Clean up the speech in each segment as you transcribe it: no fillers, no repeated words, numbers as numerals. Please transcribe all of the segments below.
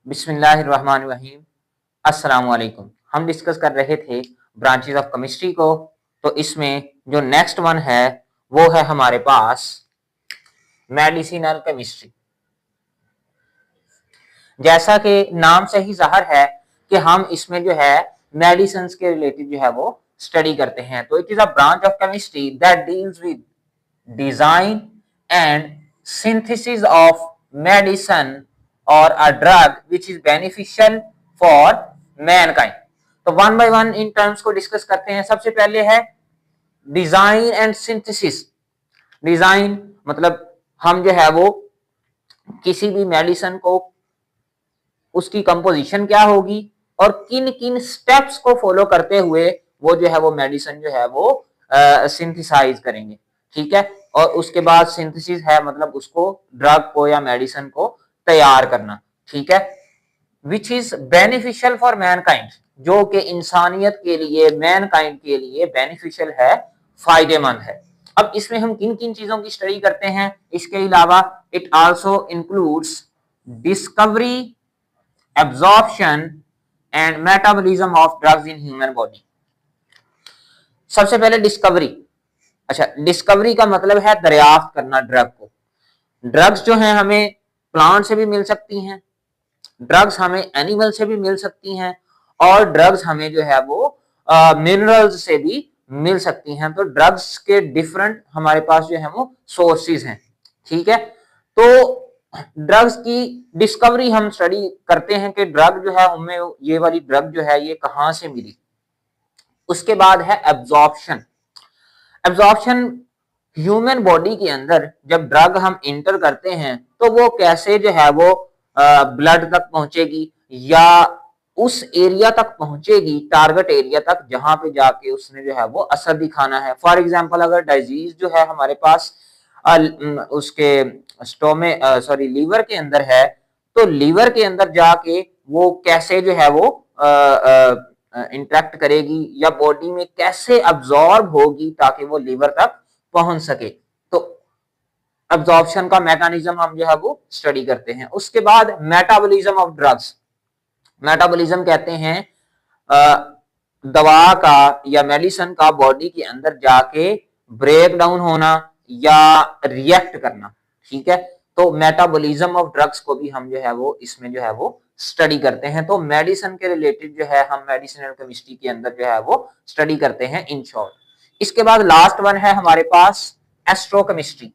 बिस्मिल्लाहिर्रहमानिर्रहीम। अस्सलाम वालेकुम। हम डिस्कस कर रहे थे ब्रांचेस ऑफ केमिस्ट्री को। तो इसमें जो नेक्स्ट वन है वो है हमारे पास मेडिसिनल केमिस्ट्री। जैसा कि नाम से ही जाहिर है कि हम इसमें जो है मेडिसिन के रिलेटेड जो है वो स्टडी करते हैं। तो it is a branch of chemistry that deals with design and synthesis of medicine or a drug which is beneficial for mankind। तो one by one in terms को डिस्कस करते हैं। सबसे पहले है डिजाइन एंड सिंथेसिस। डिजाइन मतलब हम जो है वो किसी भी मेडिसिन को उसकी कंपोजिशन क्या होगी और किन किन स्टेप्स को फॉलो करते हुए वो जो है वो मेडिसिन जो है वो सिंथेसाइज करेंगे। ठीक है। और उसके बाद सिंथेसिस है मतलब उसको ड्रग को या मेडिसिन को तैयार करना। ठीक है। Which is beneficial for Mankind, जो कि इंसानियत के लिए मैनकाइंड के लिए बेनिफिशियल है, फायदेमंद है। अब इसमें हम किन किन चीजों की स्टडी करते हैं इसके अलावा it also includes discovery, absorption and metabolism of drugs in human body. सबसे पहले डिस्कवरी। अच्छा, डिस्कवरी का मतलब है दरियाफ्त करना ड्रग को। ड्रग्स जो हैं हमें प्लांट से भी मिल सकती हैं, ड्रग्स हमें एनिमल से भी मिल सकती हैं और ड्रग्स हमें जो है वो मिनरल्स से भी मिल सकती हैं। तो ड्रग्स के डिफरेंट हमारे पास जो है वो सोर्सेज हैं। ठीक है। तो ड्रग्स की डिस्कवरी हम स्टडी करते हैं कि ड्रग जो है उनमें ये वाली ड्रग जो है ये कहां से मिली। उसके बाद है एब्जॉर्प्शन। एब्जॉर्प्शन ह्यूमन बॉडी के अंदर जब ड्रग हम इंटर करते हैं तो वो कैसे जो है वो ब्लड तक पहुंचेगी या उस एरिया तक पहुंचेगी, टारगेट एरिया तक, जहां पे जाके उसने जो है वो असर दिखाना है। फॉर एग्जांपल अगर डिजीज जो है हमारे पास उसके स्टोमे सॉरी लीवर के अंदर है तो लीवर के अंदर जाके वो कैसे जो है वो इंटरेक्ट करेगी या बॉडी में कैसे अब्जॉर्ब होगी ताकि वो लीवर तक पहुंच सके। तो अब्जॉर्प्शन का मैकेनिज्म हम जो है वो स्टडी करते हैं। उसके बाद मेटाबॉलिज्म ऑफ ड्रग्स। मेटाबॉलिज्म कहते हैं दवा का या मेडिसिन का बॉडी के अंदर जाके ब्रेक डाउन होना या रिएक्ट करना। ठीक है। तो मेटाबॉलिज्म ऑफ ड्रग्स को भी हम जो है वो इसमें जो है वो स्टडी करते हैं। तो मेडिसिन के रिलेटेड जो है हम मेडिसिनल केमिस्ट्री के अंदर जो है वो स्टडी करते हैं इन शॉर्ट। इसके बाद लास्ट वन है हमारे पास एस्ट्रोकेमिस्ट्री।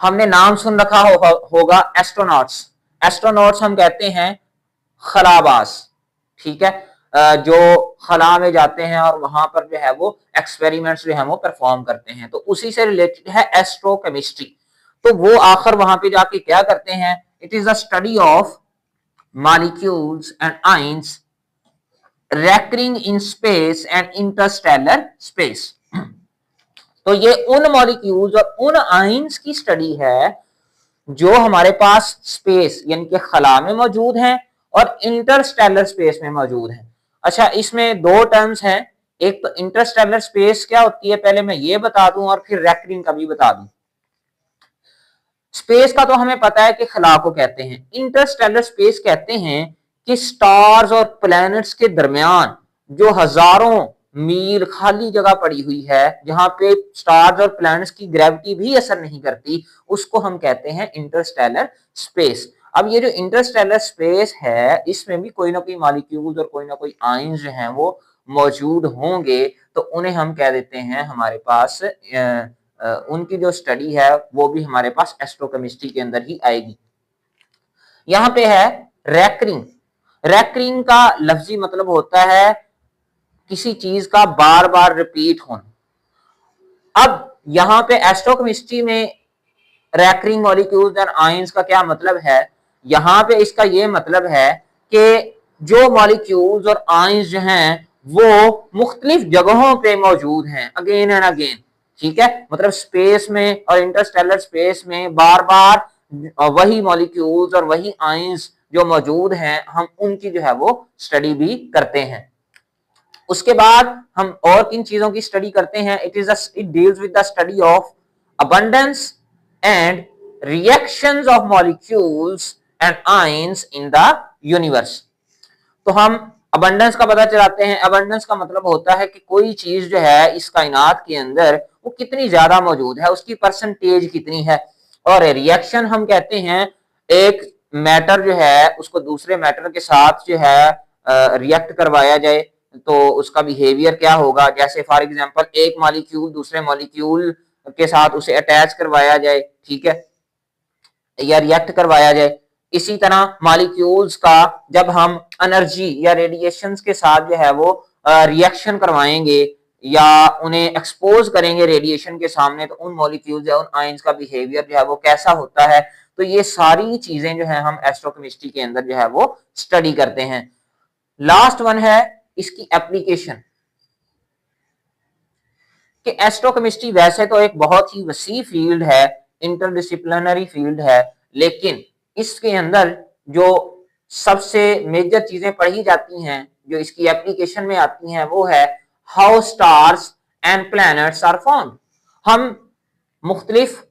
हमने नाम सुन रखा होगा एस्ट्रोनॉट्स। एस्ट्रोनॉट्स हम कहते हैं खलाबाज। ठीक है। जो खला में जाते हैं और वहां पर जो है वो एक्सपेरिमेंट्स जो है वो परफॉर्म करते हैं। तो उसी से रिलेटेड है एस्ट्रोकेमिस्ट्री। तो वो आखिर वहां पे जाके क्या करते हैं, it is the study of molecules and ions recurring in space and Interstellar space. तो ये उन मॉलिक्यूल्स और उन आयंस की स्टडी है जो हमारे पास स्पेस यानी कि खला में मौजूद हैं और इंटरस्टेलर स्पेस में मौजूद हैं। अच्छा, इसमें दो टर्म्स हैं। एक तो इंटरस्टेलर स्पेस क्या होती है पहले मैं ये बता दूं और फिर रेकरिंग का भी बता दूं। स्पेस का तो हमें पता है कि खला को कहते हैं। इंटरस्टेलर स्पेस कहते हैं कि स्टार्स और प्लैनेट्स के दरमियान जो हजारों मील खाली जगह पड़ी हुई है जहां पे स्टार्स और प्लैनेट्स की ग्रेविटी भी असर नहीं करती, उसको हम कहते हैं इंटरस्टेलर स्पेस। अब ये जो इंटरस्टेलर स्पेस है इसमें भी कोई ना कोई मॉलिक्यूल्स और कोई ना कोई आयंस जो हैं वो मौजूद होंगे। तो उन्हें हम कह देते हैं हमारे पास उनकी जो स्टडी है वो भी हमारे पास एस्ट्रोकेमिस्ट्री के अंदर ही आएगी। यहां पे है रैकरिंग। रैकरिंग का लफ्जी मतलब होता है किसी चीज का बार बार रिपीट होना। अब यहां पे एस्ट्रोकेमिस्ट्री में रैकरिंग मॉलिक्यूल्स एंड आयंस का क्या मतलब है, यहां पे इसका ये मतलब है कि जो मॉलिक्यूल्स और आयंस जो हैं वो मुख्तलिफ जगहों पे मौजूद हैं अगेन एंड अगेन। ठीक है। मतलब स्पेस में और इंटरस्टेलर स्पेस में बार बार वही मॉलिक्यूल्स और वही आयंस जो मौजूद हैं हम उनकी जो है वो स्टडी भी करते हैं। उसके बाद हम और किन चीजों की स्टडी करते हैं, it deals with the study of abundance and reactions of molecules and ions in the universe. तो हम अबंडेंस का पता चलाते हैं। अबंडेंस का मतलब होता है कि कोई चीज जो है इस कायनात के अंदर वो कितनी ज्यादा मौजूद है, उसकी परसेंटेज कितनी है। और रिएक्शन हम कहते हैं एक मैटर जो है उसको दूसरे मैटर के साथ जो है रिएक्ट करवाया जाए तो उसका बिहेवियर क्या होगा। जैसे फॉर एग्जांपल एक मॉलिक्यूल दूसरे मॉलिक्यूल के साथ उसे अटैच करवाया जाए, ठीक है, या रिएक्ट करवाया जाए। इसी तरह मॉलिक्यूल्स का जब हम एनर्जी या रेडिएशंस के साथ जो है वो रिएक्शन करवाएंगे या उन्हें एक्सपोज करेंगे रेडिएशन के सामने, तो उन मॉलिक्यूल्स या उन आयंस का बिहेवियर जो है वो कैसा होता है। तो ये सारी चीजें जो है हम एस्ट्रोकेमिस्ट्री के अंदर जो है वो स्टडी करते हैं। लास्ट वन है इसकी एप्लीकेशन, कि एस्ट्रोकेमिस्ट्री वैसे तो एक बहुत ही वसी फील्ड है, इंटरडिसिप्लिनरी फील्ड है, लेकिन इसके अंदर जो सबसे मेजर चीजें पढ़ी जाती हैं जो इसकी एप्लीकेशन में आती हैं वो है how stars and planets are formed. हम मुख्तलिफ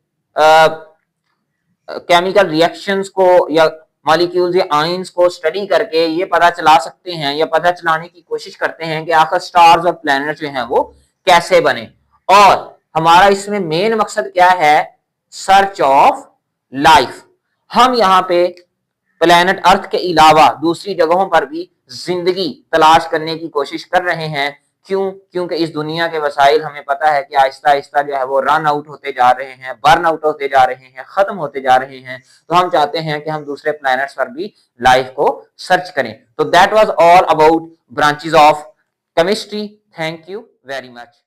केमिकल रिएक्शंस को या मॉलिक्यूल्स या आयंस को स्टडी करके ये पता चला सकते हैं या पता चलाने की कोशिश करते हैं कि आखिर स्टार्स और प्लैनेट्स जो हैं वो कैसे बने। और हमारा इसमें मेन मकसद क्या है, सर्च ऑफ लाइफ। हम यहाँ पे प्लेनेट अर्थ के अलावा दूसरी जगहों पर भी जिंदगी तलाश करने की कोशिश कर रहे हैं। क्यों? क्योंकि इस दुनिया के वसाइल हमें पता है कि आहिस्ता आहिस्ता जो है वो रन आउट होते जा रहे हैं, बर्न आउट होते जा रहे हैं, खत्म होते जा रहे हैं। तो हम चाहते हैं कि हम दूसरे प्लैनेट्स पर भी लाइफ को सर्च करें। तो that was all about branches of chemistry. Thank you very much.